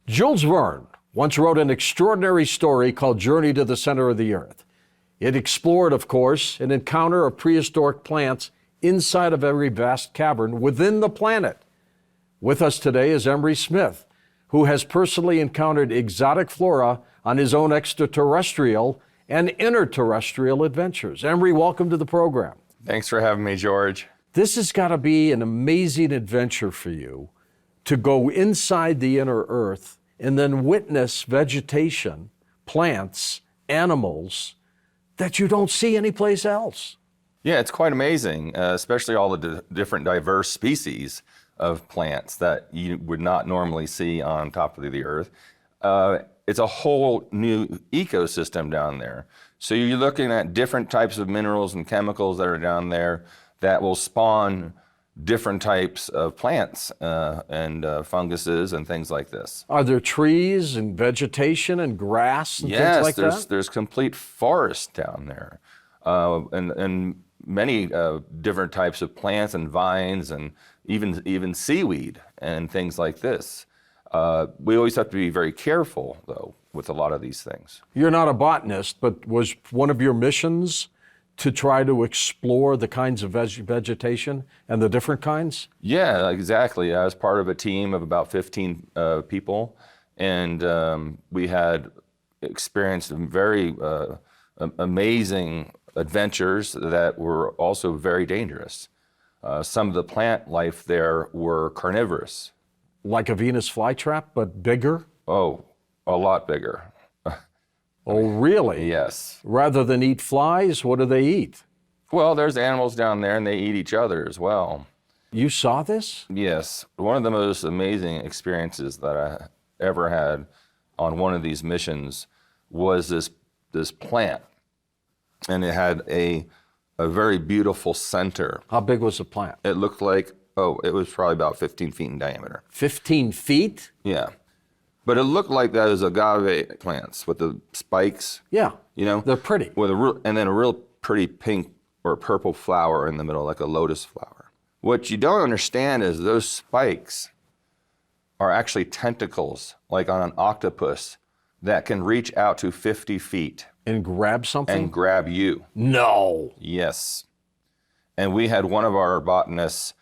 Jules Verne once wrote an extraordinary story called Journey to the Center of the Earth. It explored, of course, an encounter of prehistoric plants inside of every vast cavern within the planet. With us today is Emery Smith, who has personally encountered exotic flora on his own extraterrestrial and interterrestrial adventures. Emery, welcome to the program. Thanks for having me, George. This has got to be an amazing adventure for you to go inside the inner Earth and then witness vegetation, plants, animals that you don't see anyplace else. Yeah, it's quite amazing, especially all the different diverse species of plants that you would not normally see on top of the Earth. It's a whole new ecosystem down there. So you're looking at different types of minerals and chemicals that are down there that will spawn different types of plants and funguses and things like this. Are there trees and vegetation and grass and things like that? Yes, there's complete forest down there, and many different types of plants and vines and even seaweed and things like this. We always have to be very careful, though, with a lot of these things. You're not a botanist, but was one of your missions to try to explore the kinds of vegetation and the different kinds? Yeah, exactly. I was part of a team of about 15 people, and we had experienced very amazing adventures that were also very dangerous. Some of the plant life there were carnivorous. Like a Venus flytrap, but bigger? Oh, a lot bigger. Oh, really? Yes. Rather than eat flies, what do they eat? Well, there's animals down there and they eat each other as well. You saw this? Yes. One of the most amazing experiences that I ever had on one of these missions was this plant. And it had a very beautiful center. How big was the plant? It looked like, it was probably about 15 feet in diameter. 15 feet? Yeah. But it looked like those agave plants with the spikes. Yeah. You know? They're pretty. With and then a real pretty pink or purple flower in the middle, like a lotus flower. What you don't understand is those spikes are actually tentacles, like on an octopus, that can reach out to 50 feet. And grab something? And grab you. No. Yes. And we had one of our botanists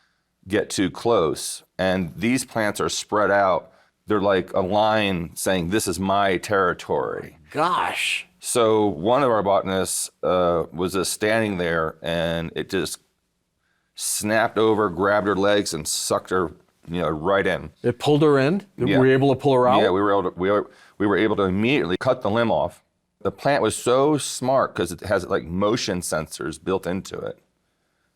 get too close, and these plants are spread out. They're like a line saying, "This is my territory." Gosh. So one of our botanists was just standing there, and it just snapped over, grabbed her legs, and sucked her, right in. It pulled her in? Yeah. Were you able to pull her out? Yeah, we were able to immediately cut the limb off. The plant was so smart because it has like motion sensors built into it,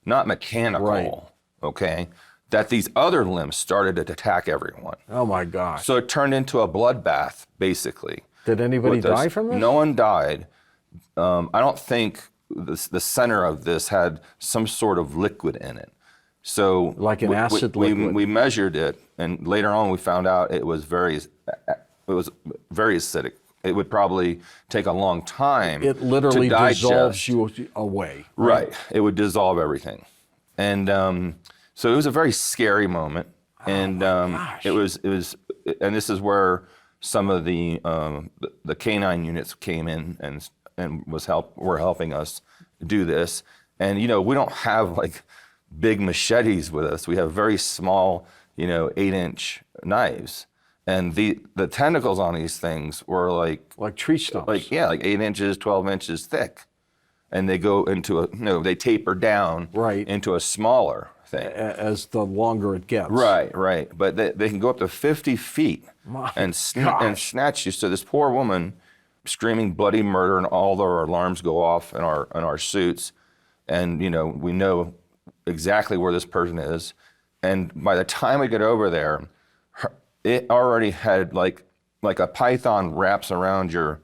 not mechanical. Right. Okay, that these other limbs started to attack everyone. Oh my gosh. So it turned into a bloodbath, basically. Did anybody die from this? No one died. I don't think the center of this had some sort of liquid in it. So like an acid liquid? We measured it, and later on we found out it was very acidic. It would probably take a long time It literally to digest. dissolves you away. Right. It would dissolve everything. And so it was a very scary moment. And it was, and this is where some of the canine units came in and were helping us do this. And we don't have like big machetes with us. We have very small, 8-inch knives. And the tentacles on these things were like tree stumps. like 8 inches, 12 inches thick. And they go into they taper down into a smaller thing. As the longer it gets. Right. But they can go up to 50 feet and snatch you. So this poor woman screaming bloody murder, and all of our alarms go off in our suits. And, we know exactly where this person is. And by the time we get over there, it already had like a python wraps around your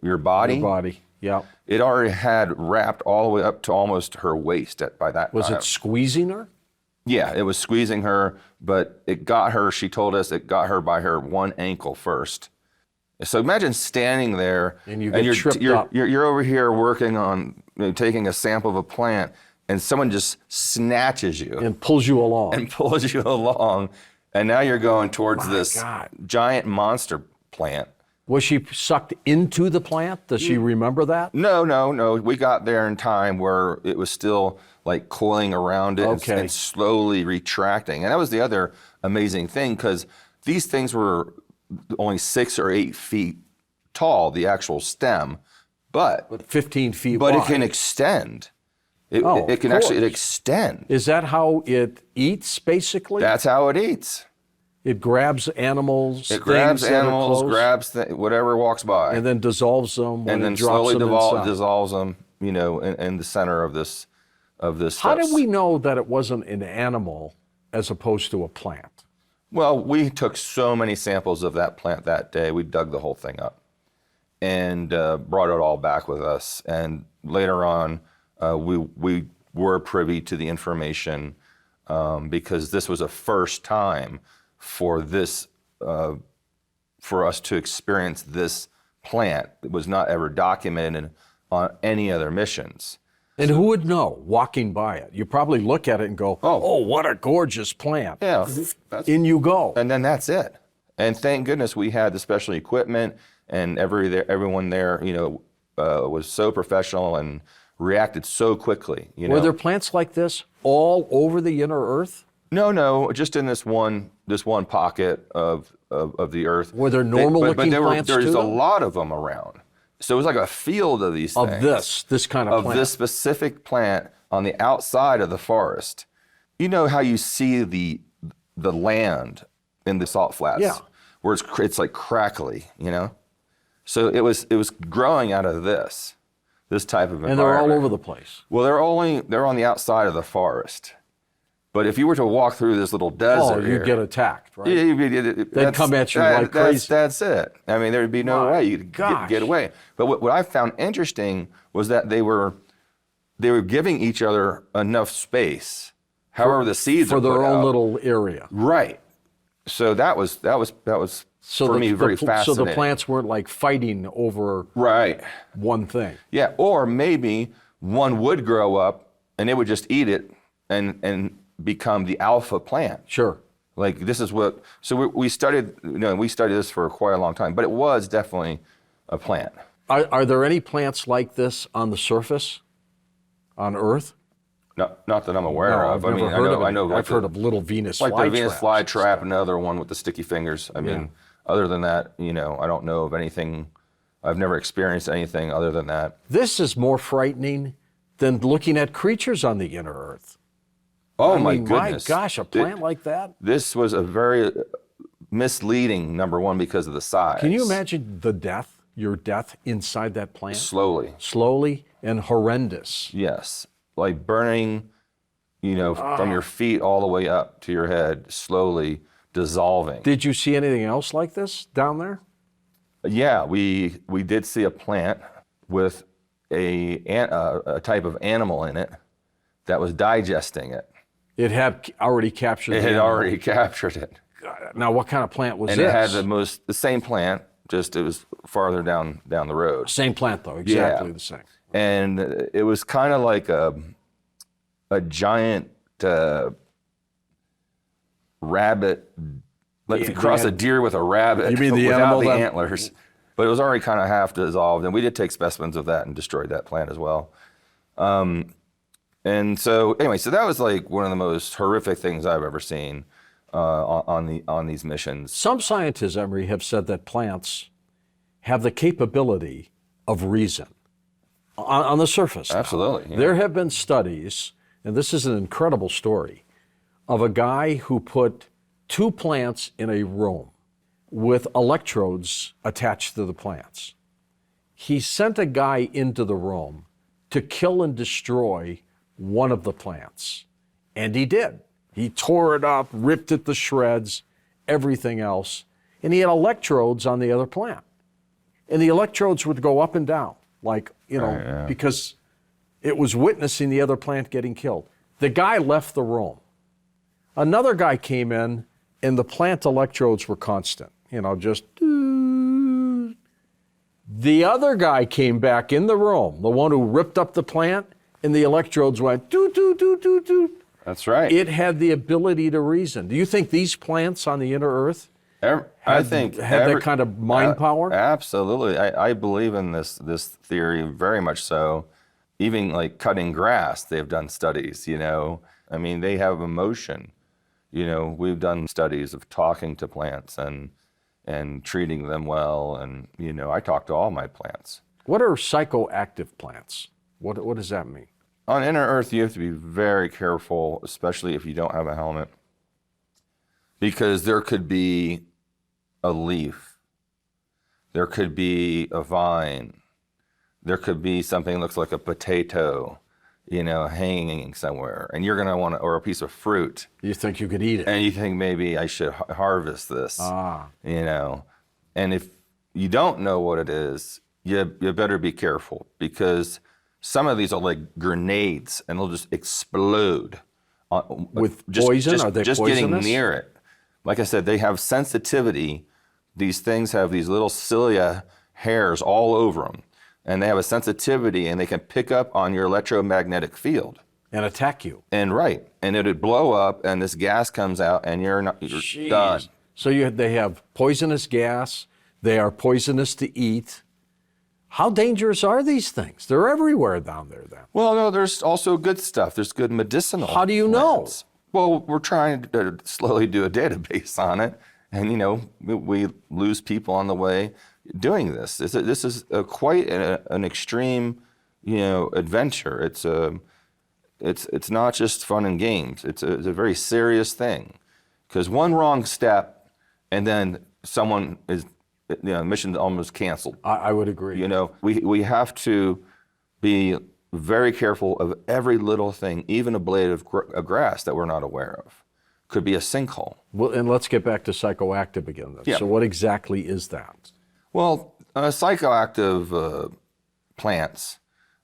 body. Your body, yeah. It already had wrapped all the way up to almost her waist by that time. Was it squeezing her? Yeah, it was squeezing her, but it got her, she told us, it got her by her one ankle first. So imagine standing there and you're tripped up. You're over here working on taking a sample of a plant, and someone just snatches you. And pulls you along. And now you're going towards My this God. giant monster plant. Was she sucked into the plant? Does she remember that? No. We got there in time where it was still like coiling around it Okay. and slowly retracting. And that was the other amazing thing, because these things were only 6 or 8 feet tall, the actual stem, but 15 feet wide. it can extend. It can of actually course. extend. Is that how it eats, basically? That's how it eats. It grabs animals, It grabs things that are animals, close, grabs whatever walks by, and then dissolves them when and then it drops slowly them inside. dissolves them, in the center of this How did we know that it wasn't an animal as opposed to a plant? Well, we took so many samples of that plant that day. We dug the whole thing up and brought it all back with us. And later on, we were privy to the information because this was a first time for this, for us to experience this plant. It was not ever documented on any other missions. And who would know walking by it? You probably look at it and go, oh, what a gorgeous plant. Yeah, In you go. and then that's it. And thank goodness we had the special equipment, and everyone there, was so professional and reacted so quickly. Were there plants like this all over the inner Earth? No, just in this one pocket of the Earth. Were there normal-looking plants There's too, a though? lot of them around. So it was like a field of these Of things. this kind of plant? This specific plant on the outside of the forest. You know how you see the land in the salt flats? Yeah. Where it's like crackly, So it was growing out of this type of environment. And they're all over the place. Well, they're on the outside of the forest. But if you were to walk through this little desert, Oh, you'd get attacked, right? they'd come at you like crazy. That's it. I mean, there'd be no My way you could gosh. get away. But what I found interesting was that they were giving each other enough space. However, the seeds For are their put own out. little area. Right. So that was for me very fascinating. So the plants weren't like fighting over Right. one thing. Yeah. Or maybe one would grow up and it would just eat it and become the alpha plant. Sure. Like this is what. So we studied. We studied this for quite a long time, but it was definitely a plant. Are there any plants like this on the surface, on Earth? Not that I'm aware No, of. I've never heard of it. I know. I've heard of little Venus like flytraps. the Venus flytrap, another one with the sticky fingers. I mean, other than that, I don't know of anything. I've never experienced anything other than that. This is more frightening than looking at creatures on the inner Earth. Oh I my mean, goodness! My gosh, a plant like that? This was a very misleading, number one, because of the size. Can you imagine your death inside that plant? Slowly. Slowly and horrendous. Yes. Like burning, from your feet all the way up to your head, slowly dissolving. Did you see anything else like this down there? Yeah, we did see a plant with a type of animal in it that was digesting it. It had already captured It the had animal. already captured it. Now, what kind of plant was And this? it had the same plant, just it was farther down the road. Same plant, though, exactly the same. And it was kind of like a giant rabbit. Like if you cross a deer with a rabbit, You mean the without animal the that- antlers. But it was already kind of half dissolved, and we did take specimens of that and destroyed that plant as well. And so anyway, so that was like one of the most horrific things I've ever seen on these missions. Some scientists, Emery, have said that plants have the capability of reason on the surface. Absolutely. Yeah. There have been studies, and this is an incredible story, of a guy who put 2 plants in a room with electrodes attached to the plants. He sent a guy into the room to kill and destroy one of the plants. And he did. He tore it up, ripped it to shreds, everything else. And he had electrodes on the other plant. And the electrodes would go up and down, like, because it was witnessing the other plant getting killed. The guy left the room. Another guy came in, and the plant electrodes were constant, just. The other guy came back in the room, the one who ripped up the plant, and the electrodes went doot, doot, doot, doot, doot. That's right. It had the ability to reason. Do you think these plants on the inner Earth I think had that kind of mind power? Absolutely. I believe in this theory very much so. Even like cutting grass, they've done studies, you know. I mean, they have emotion. You know, we've done studies of talking to plants and treating them well. And, you know, I talk to all my plants. What are psychoactive plants? What does that mean? On inner Earth, you have to be very careful, especially if you don't have a helmet, because there could be a leaf, there could be a vine, there could be something that looks like a potato, you know, hanging somewhere, and you're gonna want to, or a piece of fruit. You think you could eat it? And you think maybe I should harvest this, you know, and if you don't know what it is, you better be careful, because some of these are like grenades and they'll just explode. With poison? Are they just poisonous? getting near it. Like I said, they have sensitivity. These things have these little cilia hairs all over them, and they have a sensitivity, and they can pick up on your electromagnetic field And attack you. and it'd blow up, and this gas comes out, and you're Jeez. done. So they have poisonous gas. They are poisonous to eat. How dangerous are these things? They're everywhere down there then. Well, no, there's also good stuff. There's good medicinal. How do you know? plants. Well, we're trying to slowly do a database on it, and you know, we lose people on the way doing this. This is quite an extreme, you know, adventure. It's not just fun and games. It's a very serious thing, because one wrong step, and then someone is, you know, mission's almost canceled. I would agree. You know, we have to be very careful of every little thing, even a blade of grass that we're not aware of. Could be a sinkhole. Well, and let's get back to psychoactive again then. Yeah. So what exactly is that? Well, psychoactive plants,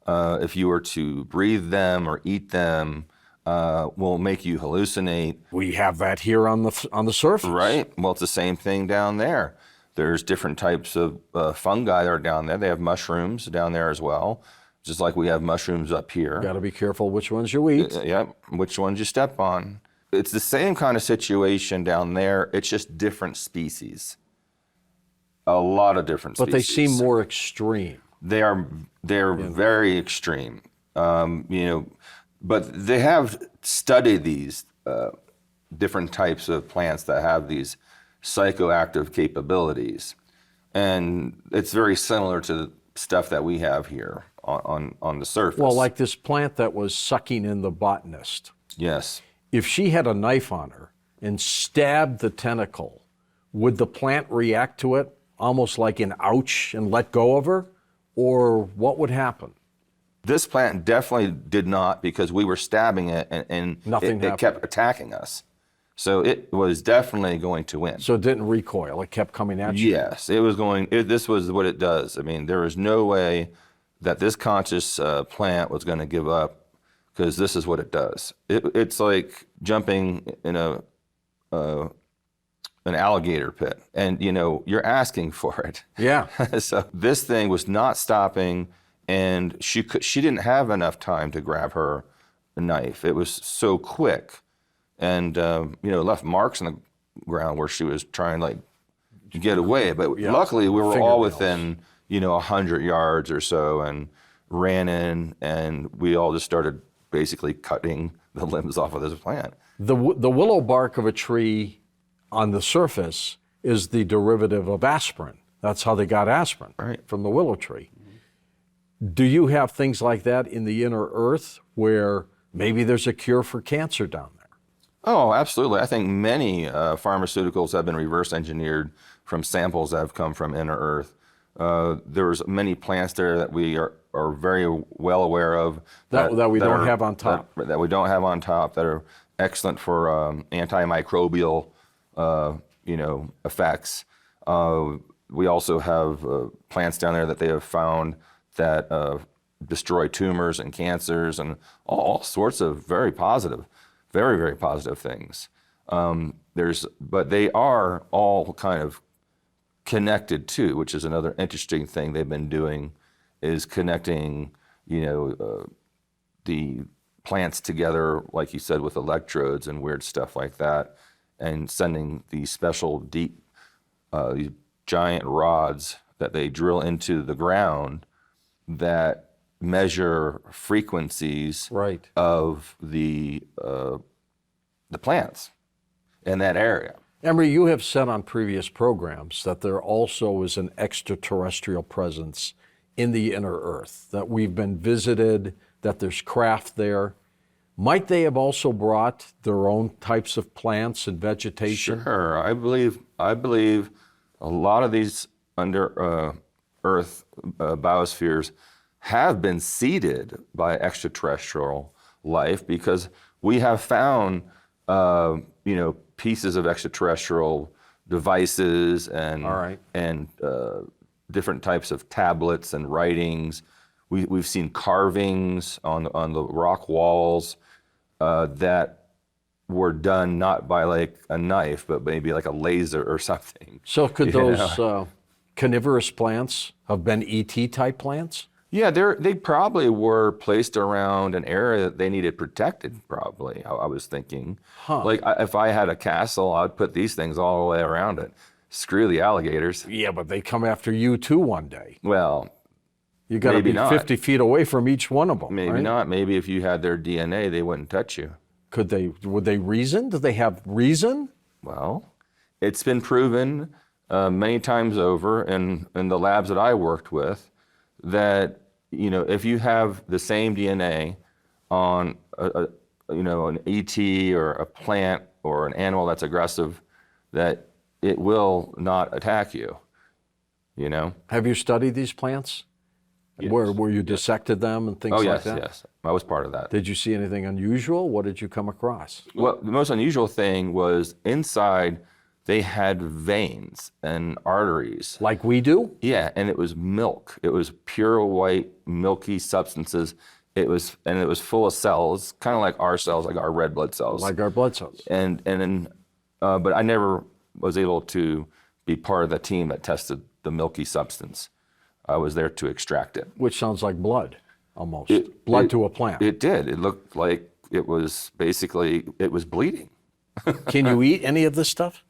if you were to breathe them or eat them, will make you hallucinate. We have that here on the surface. Right. Well, it's the same thing down there. There's different types of fungi that are down there. They have mushrooms down there as well, just like we have mushrooms up here. Got to be careful which ones you eat. Yep, which ones you step on. It's the same kind of situation down there. It's just different species. A lot of different But species. they seem more extreme. They're very extreme. You know, but they have studied these different types of plants that have these psychoactive capabilities, and it's very similar to the stuff that we have here on the surface. Well, like this plant that was sucking in the botanist. Yes. If she had a knife on her and stabbed the tentacle, would the plant react to it almost like an ouch and let go of her? Or what would happen? This plant definitely did not, because we were stabbing it, and Nothing it kept attacking us. So it was definitely going to win. So it didn't recoil, it kept coming at you? Yes, it was going. This was what it does. I mean, there was no way that this conscious plant was going to give up, because this is what it does. It's like jumping in an alligator pit, and you know, you're asking for it. Yeah. So this thing was not stopping, and she didn't have enough time to grab her knife. It was so quick, and you know, left marks on the ground where she was trying like to get away. But luckily, we were all within, you know, 100 yards or so, and ran in, and we all just started basically cutting the limbs off of this plant. The willow bark of a tree on the surface is the derivative of aspirin. That's how they got aspirin, Right. from the willow tree. Do you have things like that in the inner earth where maybe there's a cure for cancer down there? Oh, absolutely. I think many pharmaceuticals have been reverse engineered from samples that have come from inner earth. There's many plants there that we are very well aware of. That we don't have on top. That we don't have on top, that are excellent for antimicrobial you know, effects. We also have plants down there that they have found that destroy tumors and cancers and all sorts of very positive, very, very positive things. But they are all kind of connected too, which is another interesting thing they've been doing, is connecting, you know, the plants together, like you said, with electrodes and weird stuff like that, and sending these special deep, these giant rods that they drill into the ground that measure frequencies Right. of the plants in that area. Emery, you have said on previous programs that there also is an extraterrestrial presence in the inner Earth, that we've been visited, that there's craft there. Might they have also brought their own types of plants and vegetation? Sure, I believe a lot of these under Earth biospheres have been seeded by extraterrestrial life, because we have found pieces of extraterrestrial devices and All right. different types of tablets and writings. We've seen carvings on the rock walls that were done not by like a knife, but maybe like a laser or something. So could those carnivorous plants have been ET type plants? Yeah, they probably were placed around an area that they needed protected, probably, I was thinking. Huh. Like, if I had a castle, I'd put these things all the way around it. Screw the alligators. Yeah, but they come after you too one day. Well, You got to maybe be not. 50 feet away from each one of them. maybe right? not. Maybe if you had their DNA, they wouldn't touch you. Would they reason? Do they have reason? Well, it's been proven many times over in the labs that I worked with that, if you have the same DNA on an ET or a plant or an animal that's aggressive, that it will not attack you. Have you studied these plants? Yes. Where you dissected them and things Oh, like yes, that? yes. I was part of that. Did you see anything unusual? What did you come across? Well, the most unusual thing was inside they had veins and arteries. Like we do? Yeah, and it was milk. It was pure white, milky substances. It was full of cells, kind of like our cells, like our red blood cells. Like our blood cells. But I never was able to be part of the team that tested the milky substance. I was there to extract it. Which sounds like blood, almost. Blood to a plant. It did. It looked like it was bleeding. Can you eat any of this stuff?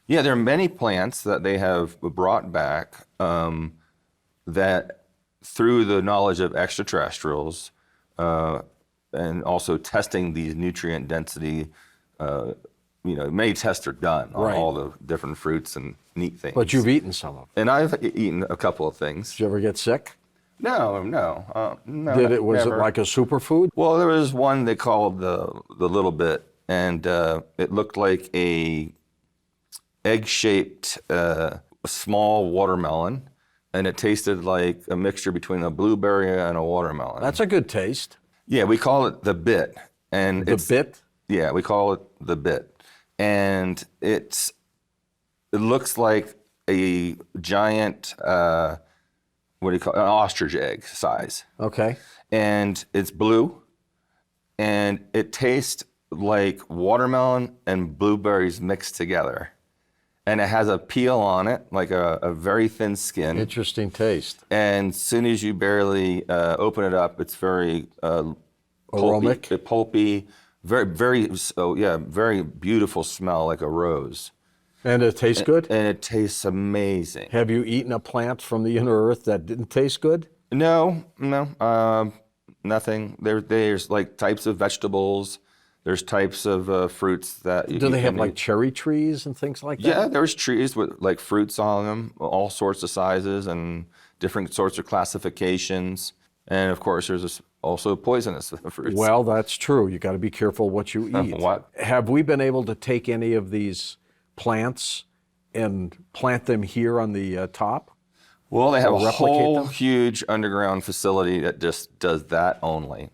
Yeah, there are many plants that they have brought back that, through the knowledge of extraterrestrials and also testing these nutrient density, many tests are done on Right. all the different fruits and neat things. But you've eaten some of them. And I've eaten a couple of things. Did you ever get sick? No. Was never. it like a superfood? Well, there was one they called the little bit, and it looked like a egg-shaped small watermelon, and it tasted like a mixture between a blueberry and a watermelon. That's a good taste. Yeah, we call it the bit, and The bit? Yeah, we call it the bit, and it looks like a giant an ostrich egg size, Okay. and it's blue, and it tastes like watermelon and blueberries mixed together. And it has a peel on it, like a very thin skin. Interesting taste. And as soon as you barely open it up, it's very Aromatic? pulpy, very beautiful smell, like a rose. And it tastes good? And it tastes amazing. Have you eaten a plant from the inner earth that didn't taste good? No, nothing. There's like types of vegetables. There's types of fruits that Do they have like cherry trees and things like that? Yeah, there's trees with like fruits on them, all sorts of sizes and different sorts of classifications. And of course, there's also poisonous fruits. Well, that's true. You got to be careful what you eat. What? Have we been able to take any of these plants and plant them here on the top? Well, they have Or a replicate whole them? huge underground facility that just does that only.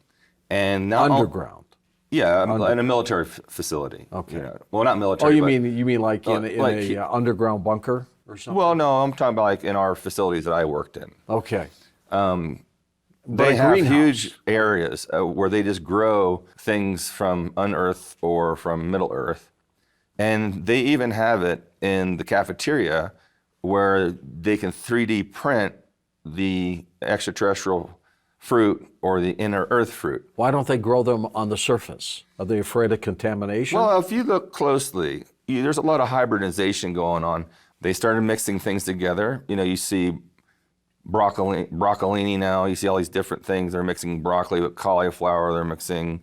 And now, Underground. Yeah, in a military facility. Okay. Well, not Oh, military. you but- mean like in like a he- underground bunker or something? Well, no, I'm talking about like in our facilities that I worked in. Okay. They a have greenhouse. huge areas where they just grow things from unearth or from Middle Earth. And they even have it in the cafeteria where they can 3D print the extraterrestrial fruit or the inner earth fruit. Why don't they grow them on the surface? Are they afraid of contamination? Well, if you look closely, there's a lot of hybridization going on. They started mixing things together. You see broccolini now. You see all these different things. They're mixing broccoli with cauliflower. They're mixing,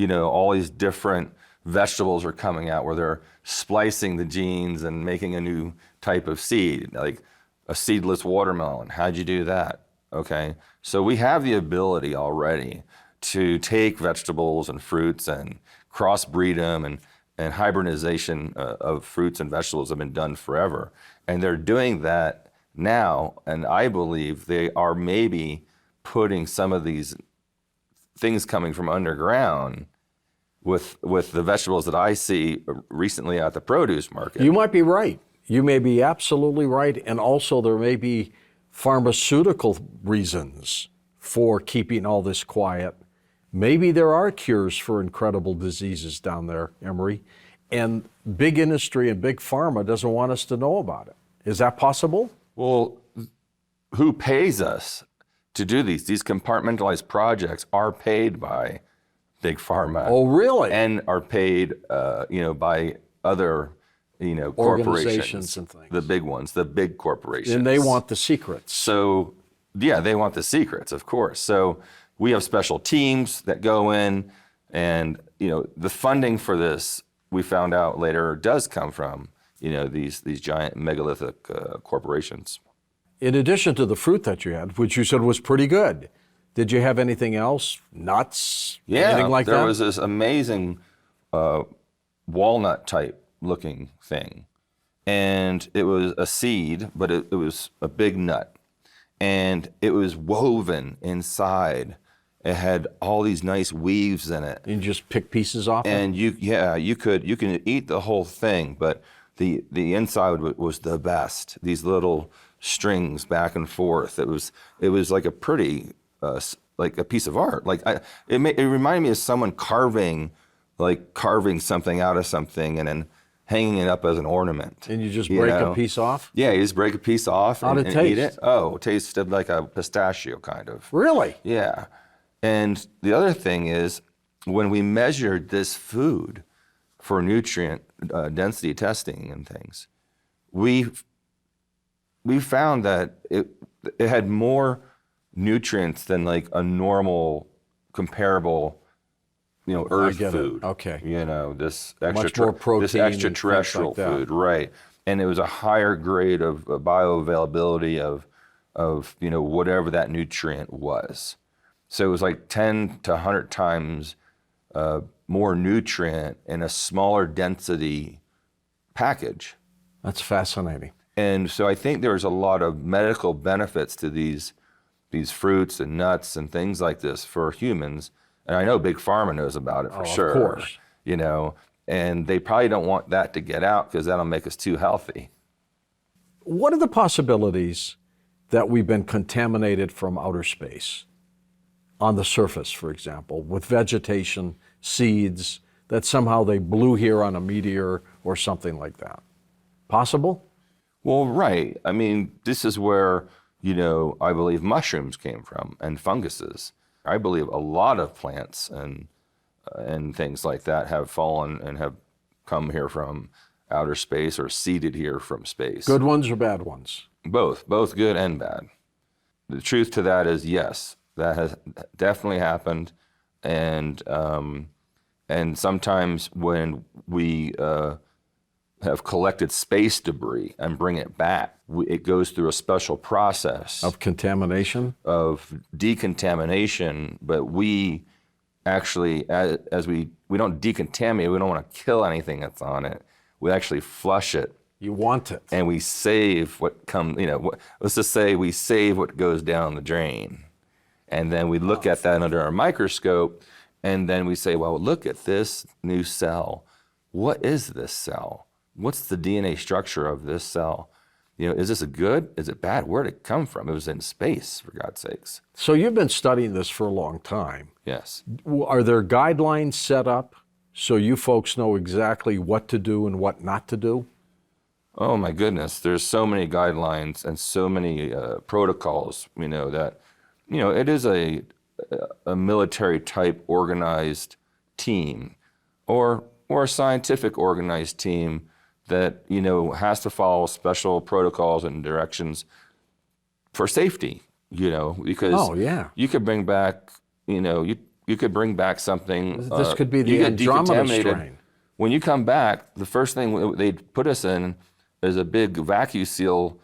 all these different vegetables are coming out where they're splicing the genes and making a new type of seed, like a seedless watermelon. How'd you do that? Okay, so we have the ability already to take vegetables and fruits and crossbreed them, and hybridization of fruits and vegetables have been done forever. And they're doing that now, and I believe they are maybe putting some of these things coming from underground with the vegetables that I see recently at the produce market. You might be right. You may be absolutely right. And also there may be pharmaceutical reasons for keeping all this quiet. Maybe there are cures for incredible diseases down there, Emery, and big industry and big pharma doesn't want us to know about it. Is that possible? Well, who pays us to do these? These compartmentalized projects are paid by big pharma. Oh, really? And are paid, by other, corporations. Organizations and things. The big ones, the big corporations. And they want the secrets. So, yeah, they want the secrets, of course. So we have special teams that go in, and the funding for this, we found out later, does come from these giant megalithic corporations. In addition to the fruit that you had, which you said was pretty good, did you have anything else? Nuts? Anything like that? There was this amazing walnut type looking thing, and it was a seed, but it was a big nut, and it was woven inside. It had all these nice weaves in it. You just pick pieces off and you can eat the whole thing, but the inside was the best. These little strings back and forth. It was like a pretty like a piece of art. Like it reminded me of someone carving something out of something and then hanging it up as an ornament. And you just break a piece off? Yeah, you just break a piece off How'd and it taste? Eat it. Oh, it tasted like a pistachio kind of. Really? Yeah. And the other thing is, when we measured this food for nutrient density testing and things, we found that it had more nutrients than like a normal comparable, earth food. Okay. This Much more protein this and things extraterrestrial like that. food, right? And it was a higher grade of bioavailability of whatever that nutrient was. So it was like 10 to 100 times more nutrient in a smaller density package. That's fascinating. And so I think there's a lot of medical benefits to these fruits and nuts and things like this for humans. And I know Big Pharma knows about it for sure. Of course. And they probably don't want that to get out because that'll make us too healthy. What are the possibilities that we've been contaminated from outer space? On the surface, for example, with vegetation, seeds, that somehow they blew here on a meteor or something like that. Possible? Well, right. I mean, this is where, I believe mushrooms came from and funguses. I believe a lot of plants and things like that have fallen and have come here from outer space or seeded here from space. Good ones or bad ones? Both good and bad. The truth to that is yes. That has definitely happened, and sometimes when we have collected space debris and bring it back, it goes through a special process Of contamination? of decontamination. But we actually, as we don't decontaminate, we don't want to kill anything that's on it. We actually flush it. You want it. And we save what comes. Let's just say we save what goes down the drain. And then we look at that under our microscope, and then we say, well, look at this new cell. What is this cell? What's the DNA structure of this cell? Is this a good? Is it bad? Where did it come from? It was in space, for God's sakes. So you've been studying this for a long time. Yes. Are there guidelines set up so you folks know exactly what to do and what not to do? Oh, my goodness. There's so many guidelines and so many protocols, that it is a a military type organized team or a scientific organized team that, has to follow special protocols and directions for safety, because Oh, yeah. you could bring back, you could bring back something. This could be you the get Andromeda decontaminated. strain. When you come back, the first thing they'd put us in is a big vacuum seal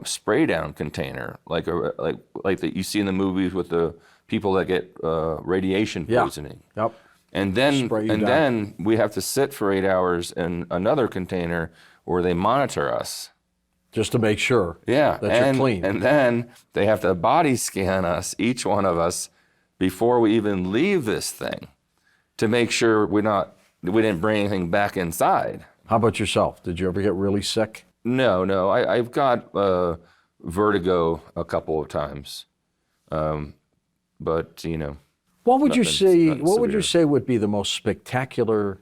spray down container, like that you see in the movies with the people that get radiation poisoning. Yep. And then Spray you down. then we have to sit for 8 hours in another container where they monitor us. Just to make sure Yeah, that you're clean. And then they have to body scan us, each one of us, before we even leave this thing, to make sure we didn't bring anything back inside. How about yourself? Did you ever get really sick? No, I've got vertigo a couple of times, but What would you say? nothing What would you severe. say would be the most spectacular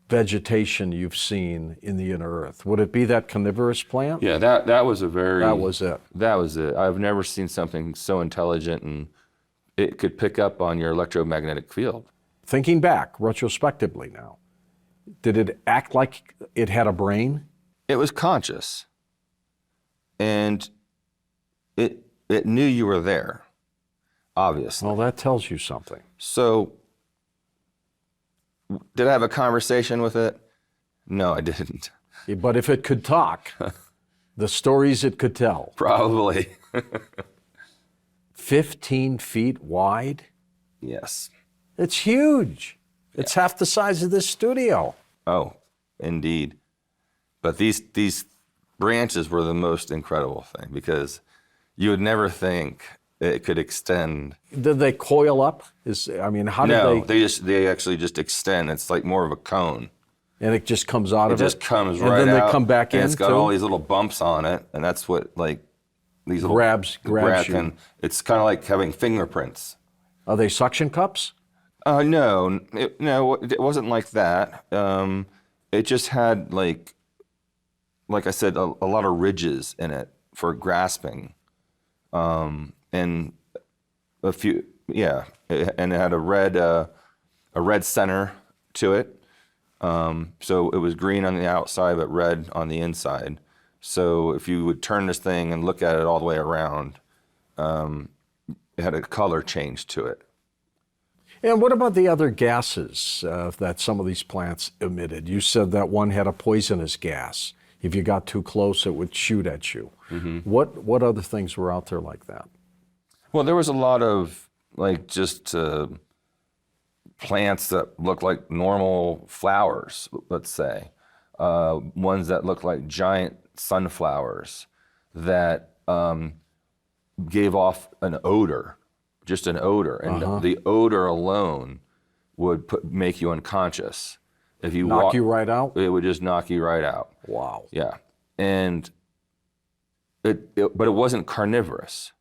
vegetation you've seen in the inner Earth? Would it be that carnivorous plant? yeah, that was a very That was it. That was it. I've never seen something so intelligent, and it could pick up on your electromagnetic field. Thinking back retrospectively now, did it act like it had a brain? It was conscious, and it knew you were there, obviously. Well, that tells you something. So, did I have a conversation with it? No, I didn't. But if it could talk, the stories it could tell. Probably. 15 feet wide? Yes. It's huge. It's half the size of this studio. Oh, indeed. But these branches were the most incredible thing, because you would never think it could extend. Did they coil up? How did No, they? they actually just extend. It's like more of a cone. And it just comes out It of it? just comes and right out. then they come back and in it's got too? all these little bumps on it, and that's what these little Grabs you. and it's kind of like having fingerprints. Are they suction cups? No, it wasn't like that. It just had like I said, a lot of ridges in it for grasping, and a few, and it had a red center to it. So it was green on the outside, but red on the inside. So if you would turn this thing and look at it all the way around, it had a color change to it. And what about the other gases that some of these plants emitted? You said that one had a poisonous gas. If you got too close, it would shoot at you. Mm-hmm. What other things were out there like that? Well, there was a lot of just plants that look like normal flowers, let's say. Ones that look like giant sunflowers that gave off an odor, just an odor. And the odor alone would make you unconscious. If you Knock you right out? It would just knock you right out. Wow. Yeah. And but it wasn't carnivorous.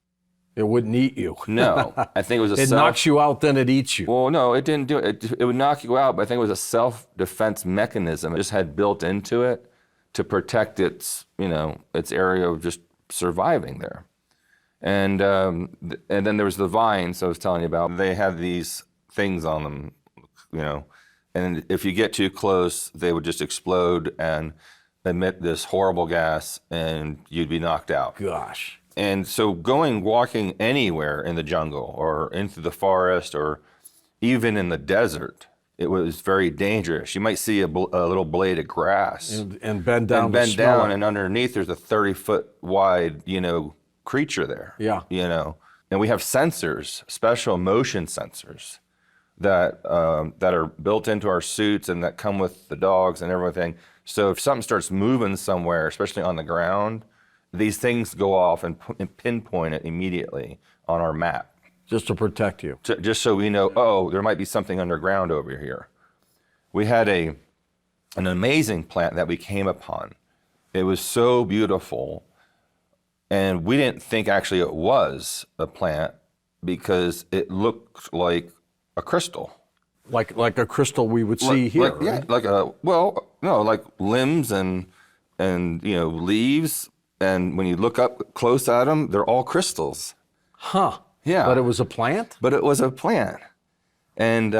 It wouldn't eat you. No, I think it was It knocks you out, then it eats you. Well, no, it didn't do it. It would knock you out, but I think it was a self-defense mechanism. It just had built into it to protect its area of just surviving there. And then there was the vines I was telling you about. They had these things on them, and if you get too close, they would just explode and emit this horrible gas, and you'd be knocked out. Gosh. And so walking anywhere in the jungle or into the forest or even in the desert, it was very dangerous. You might see a little blade of grass And bend down. and to bend smell down, it. and underneath there's a 30-foot wide, creature there. Yeah. And we have sensors, special motion sensors that are built into our suits and that come with the dogs and everything. So if something starts moving somewhere, especially on the ground, these things go off and pinpoint it immediately on our map. Just to protect you. Just so we know, oh, there might be something underground over here. We had an amazing plant that we came upon. It was so beautiful, and we didn't think actually it was a plant because it looked like a crystal. Like a crystal we would see here. Yeah, right? like limbs and leaves, and when you look up close at them, they're all crystals. Huh. Yeah. But it was a plant? But it was a plant. And,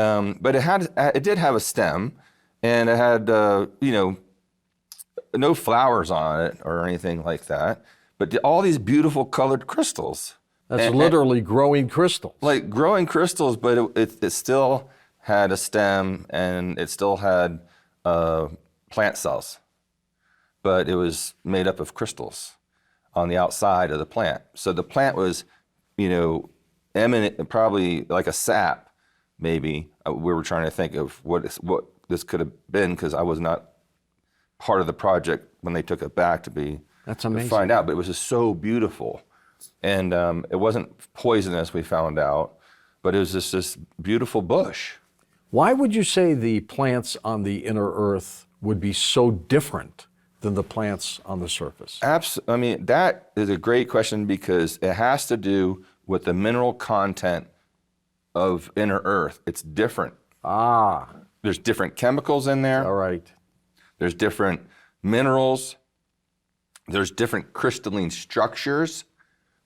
but it did have a stem, and it had, no flowers on it or anything like that, but all these beautiful colored crystals. That's literally growing crystals. Like growing crystals, but it still had a stem, and it still had plant cells, but it was made up of crystals on the outside of the plant. So the plant was, eminent, probably like a sap, maybe. We were trying to think of what this could have been, because I was not part of the project when they took it back That's amazing. to find out. But it was just so beautiful, and it wasn't poisonous. We found out, but it was just this beautiful bush. Why would you say the plants on the inner Earth would be so different than the plants on the surface? I mean, that is a great question, because it has to do with the mineral content of inner Earth. It's different. There's different chemicals in there. All right. There's different minerals. There's different crystalline structures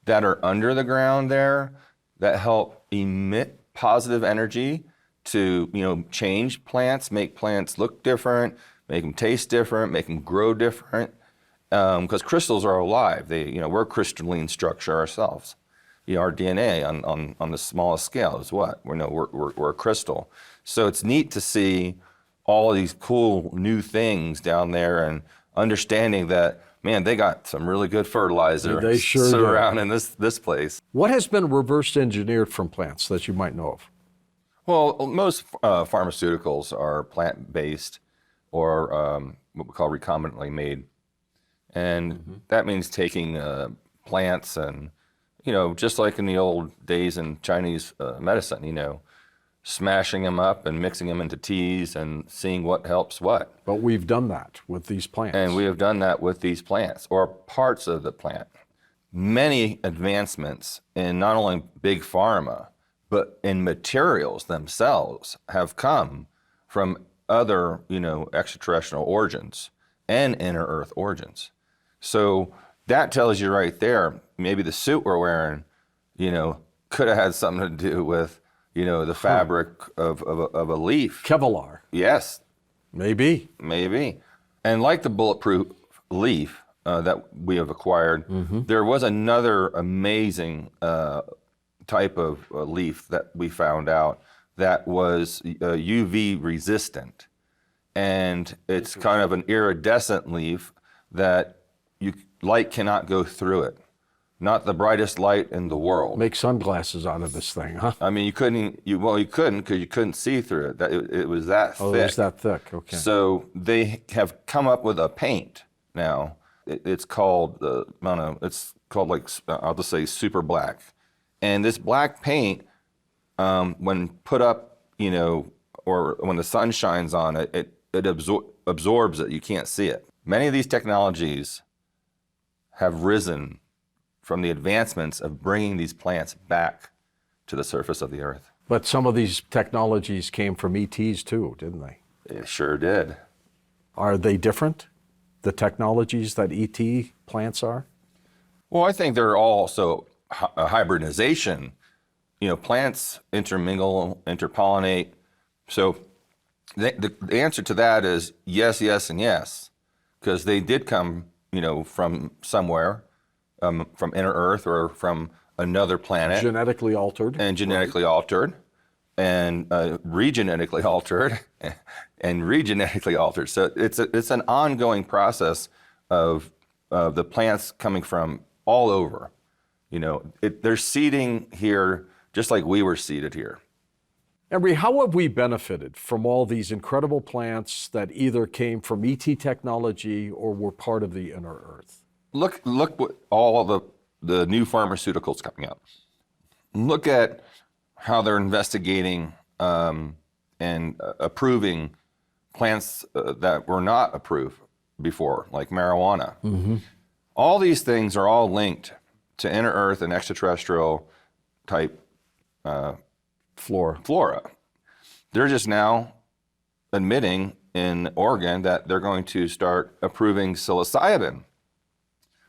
that are under the ground there that help emit positive energy to, change plants, make plants look different, make them taste different, make them grow different. Because crystals are alive. We're a crystalline structure ourselves. Our DNA on the smallest scale is what? We're a crystal. So it's neat to see all these cool new things down there, and understanding that, man, they got some really good fertilizer They sure do. surrounding this place. What has been reverse engineered from plants that you might know of? Well, most pharmaceuticals are plant-based, or what we call recombinantly made. And that means taking plants and, just like in the old days in Chinese medicine, smashing them up and mixing them into teas and seeing what helps what. But we've done that with these plants. And we have done that with these plants, or parts of the plant. Many advancements in not only big pharma, but in materials themselves have come from other, extraterrestrial origins and inner Earth origins. So that tells you right there, maybe the suit we're wearing, could have had something to do with, the fabric of a leaf. Kevlar. Yes. Maybe. And like the bulletproof leaf that we have acquired, there was another amazing type of leaf that we found out that was UV resistant. And it's kind of an iridescent leaf that light cannot go through it. Not the brightest light in the world. Make sunglasses out of this thing, huh? I mean, you couldn't because you couldn't see through it. It was that thick. Oh, it was that thick, okay. So they have come up with a paint now. It's called, I'll just say super black. And this black paint, when put up, or when the sun shines on it, it absorbs it. You can't see it. Many of these technologies have risen from the advancements of bringing these plants back to the surface of the Earth. But some of these technologies came from ETs too, didn't they? It sure did. Are they different, the technologies that ET plants are? Well, I think they're also a hybridization. Plants intermingle, interpollinate. So the answer to that is yes, yes, and yes, because they did come, from somewhere, from inner Earth or from another planet. Genetically altered. And genetically altered, and regenetically altered, and regenetically altered. So it's an ongoing process of the plants coming from all over. They're seeding here just like we were seeded here. Emery, how have we benefited from all these incredible plants that either came from ET technology or were part of the inner Earth? Look what all the new pharmaceuticals coming up. Look at how they're investigating and approving plants that were not approved before, like marijuana. All these things are all linked to inner Earth and extraterrestrial type flora. They're just now admitting in Oregon that they're going to start approving psilocybin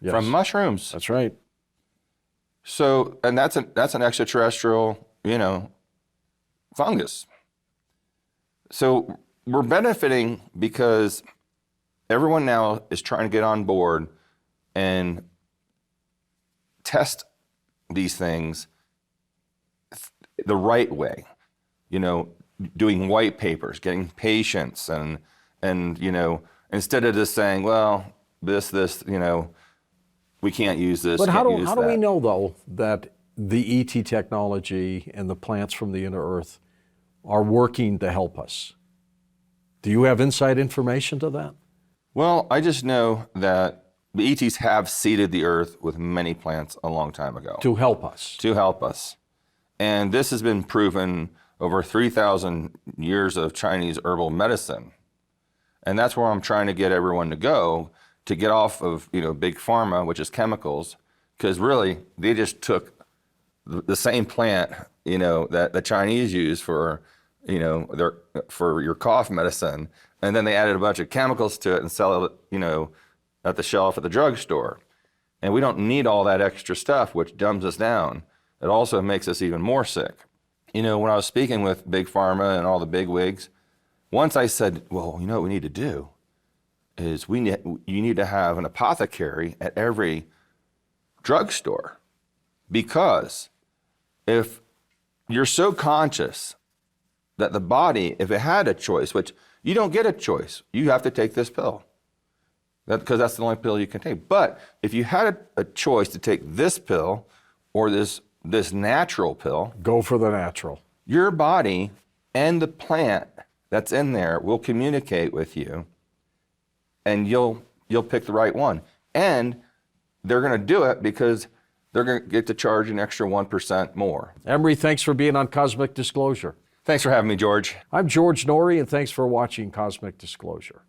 from mushrooms. That's right. So, and that's an extraterrestrial, fungus. So we're benefiting because everyone now is trying to get on board and test these things the right way, doing white papers, getting patients, and instead of just saying, well, this, we can't use this. But how can't use do we that. know, though, that the ET technology and the plants from the inner Earth are working to help us? Do you have inside information to that? Well, I just know that the ETs have seeded the Earth with many plants a long time ago. To help us. To help us. And this has been proven over 3,000 years of Chinese herbal medicine. And that's where I'm trying to get everyone to go, to get off of, big pharma, which is chemicals, because really they just took the same plant, that the Chinese use for, for your cough medicine, and then they added a bunch of chemicals to it and sell it, at the shelf at the drugstore. And we don't need all that extra stuff, which dumbs us down. It also makes us even more sick. When I was speaking with Big Pharma and all the big wigs, once I said, well, what we need to do is you need to have an apothecary at every drugstore. Because if you're so conscious that the body, if it had a choice, which you don't get a choice, you have to take this pill. Because that's the only pill you can take. But if you had a choice to take this pill or this natural pill, go for the natural. Your body and the plant that's in there will communicate with you, and you'll pick the right one. And they're going to do it because they're going to get to charge an extra 1% more. Emery, thanks for being on Cosmic Disclosure. Thanks for having me, George. I'm George Noory, and thanks for watching Cosmic Disclosure.